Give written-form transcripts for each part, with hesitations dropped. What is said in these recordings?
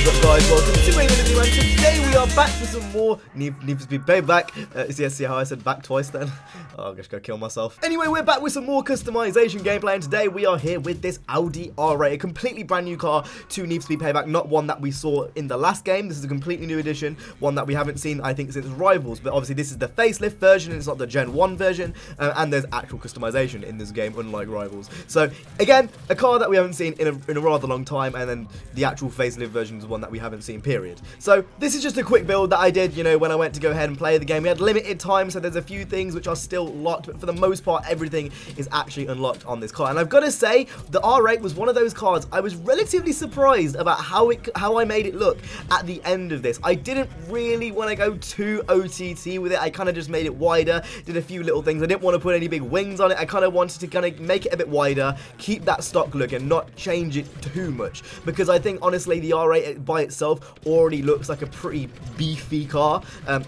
What is up, guys? Welcome to another video, and today we are back for some more Need for Speed Payback. See how I said back twice then? Oh, I'm just gonna kill myself. Anyway, we're back with some more customization gameplay, and today we are here with this Audi R8, a completely brand new car to Need for Speed Payback, not one that we saw in the last game. This is a completely new edition, one that we haven't seen, I think, since Rivals, but obviously this is the facelift version, and it's not the Gen 1 version, and there's actual customization in this game, unlike Rivals. So, again, a car that we haven't seen in a rather long time, and then the actual facelift version is one that we haven't seen, period. So, this is just a quick build that I did, you know, when I went to go ahead and play the game. We had limited time, so there's a few things which are still locked, but for the most part, everything is actually unlocked on this car. And I've got to say, the R8 was one of those cars I was relatively surprised about how I made it look at the end of this. I didn't really want to go too OTT with it. I kind of just made it wider, did a few little things. I didn't want to put any big wings on it. I kind of wanted to kind of make it a bit wider, keep that stock look, and not change it too much, because I think, honestly, the R8 by itself already looks like a pretty beefy car.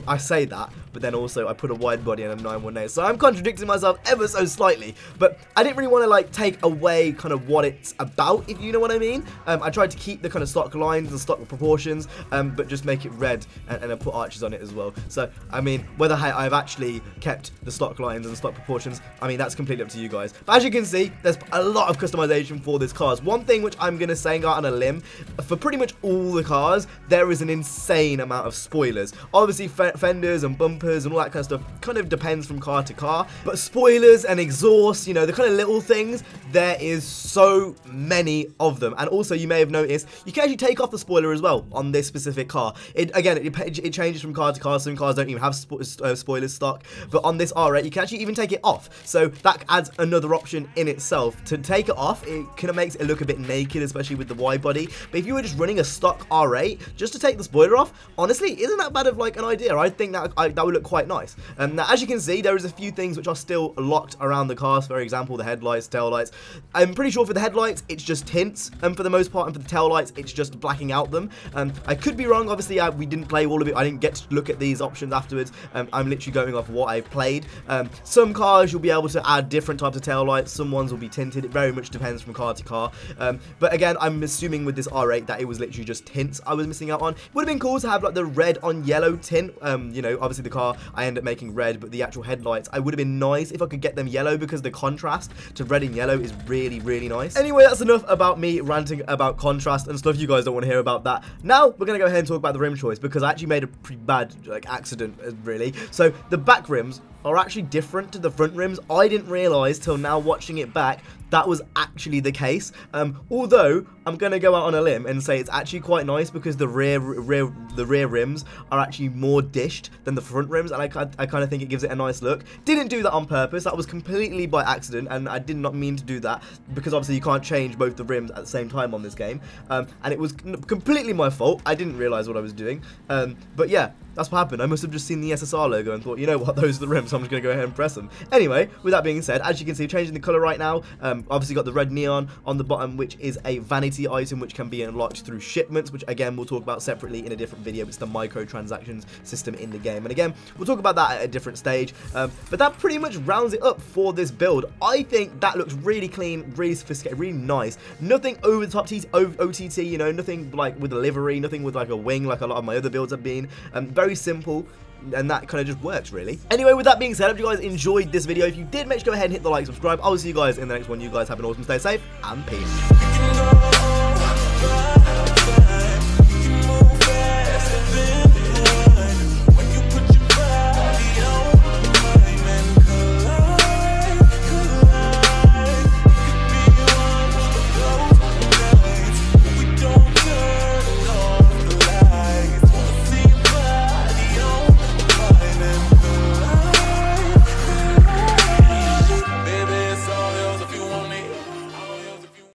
I say that, but then also I put a wide body and a 918, so I'm contradicting myself ever so slightly, but I didn't really want to like take away kind of what it's about, if you know what I mean. I tried to keep the kind of stock lines and stock proportions, but just make it red, and I put arches on it as well. So I mean, whether I've actually kept the stock lines and stock proportions, I mean, that's completely up to you guys. But as you can see, there's a lot of customization for this car. One thing which I'm gonna say out on a limb, for pretty much all the cars, there is an insane amount of spoilers. Obviously, fenders and bumpers and all that kind of stuff kind of depends from car to car, but spoilers and exhaust, you know, the kind of little things, there is so many of them. And also, you may have noticed, you can actually take off the spoiler as well on this specific car. It changes from car to car. Some cars don't even have spoilers stock, but on this R8, you can actually even take it off. So that adds another option in itself. To take it off, it kind of makes it look a bit naked, especially with the wide body. But if you were just running a stock R8, just to take the spoiler off, honestly, isn't that bad of like an idea? I think that that would look quite nice. Now, as you can see, there is a few things which are still locked around the cars. For example, the headlights, tail lights. I'm pretty sure for the headlights, it's just tints, and for the most part, and for the tail lights, it's just blacking out them. I could be wrong. Obviously, we didn't play all of it. I didn't get to look at these options afterwards. I'm literally going off what I've played. Some cars you'll be able to add different types of tail lights. Some ones will be tinted. It very much depends from car to car. But again, I'm assuming with this R8 that it was literally just tints I was missing out on. Would have been cool to have like the red on yellow tint. You know, obviously the car I end up making red, but the actual headlights, I would have been nice if I could get them yellow, because the contrast to red and yellow is really, really nice. Anyway, that's enough about me ranting about contrast and stuff. You guys don't want to hear about that. Now we're gonna go ahead and talk about the rim choice, because I actually made a pretty bad like accident, really. So the back rims are actually different to the front rims. I didn't realize till now watching it back that was actually the case. Although I'm gonna go out on a limb and say it's actually quite nice, because the rear rims are actually more dished than the front rims, and I kind of think it gives it a nice look. Didn't do that on purpose. That was completely by accident, and I did not mean to do that, because obviously you can't change both the rims at the same time on this game, and it was completely my fault. I didn't realize what I was doing, but yeah, that's what happened. I must have just seen the SSR logo and thought, you know what, those are the rims, so I'm just going to go ahead and press them. Anyway, with that being said, as you can see, changing the colour right now. Obviously got the red neon on the bottom, which is a vanity item which can be unlocked through shipments, which again we'll talk about separately in a different video. It's the microtransactions system in the game, and again we'll talk about that at a different stage. But that pretty much rounds it up for this build. I think that looks really clean, really sophisticated, really nice. Nothing over the top OTT, you know, nothing like with a livery, nothing with like a wing like a lot of my other builds have been. Very simple, and that kind of just works, really. Anyway, with that being said, I hope you guys enjoyed this video. If you did, make sure to go ahead and hit the like, subscribe. I will see you guys in the next one. You guys have an awesome day, safe, and peace.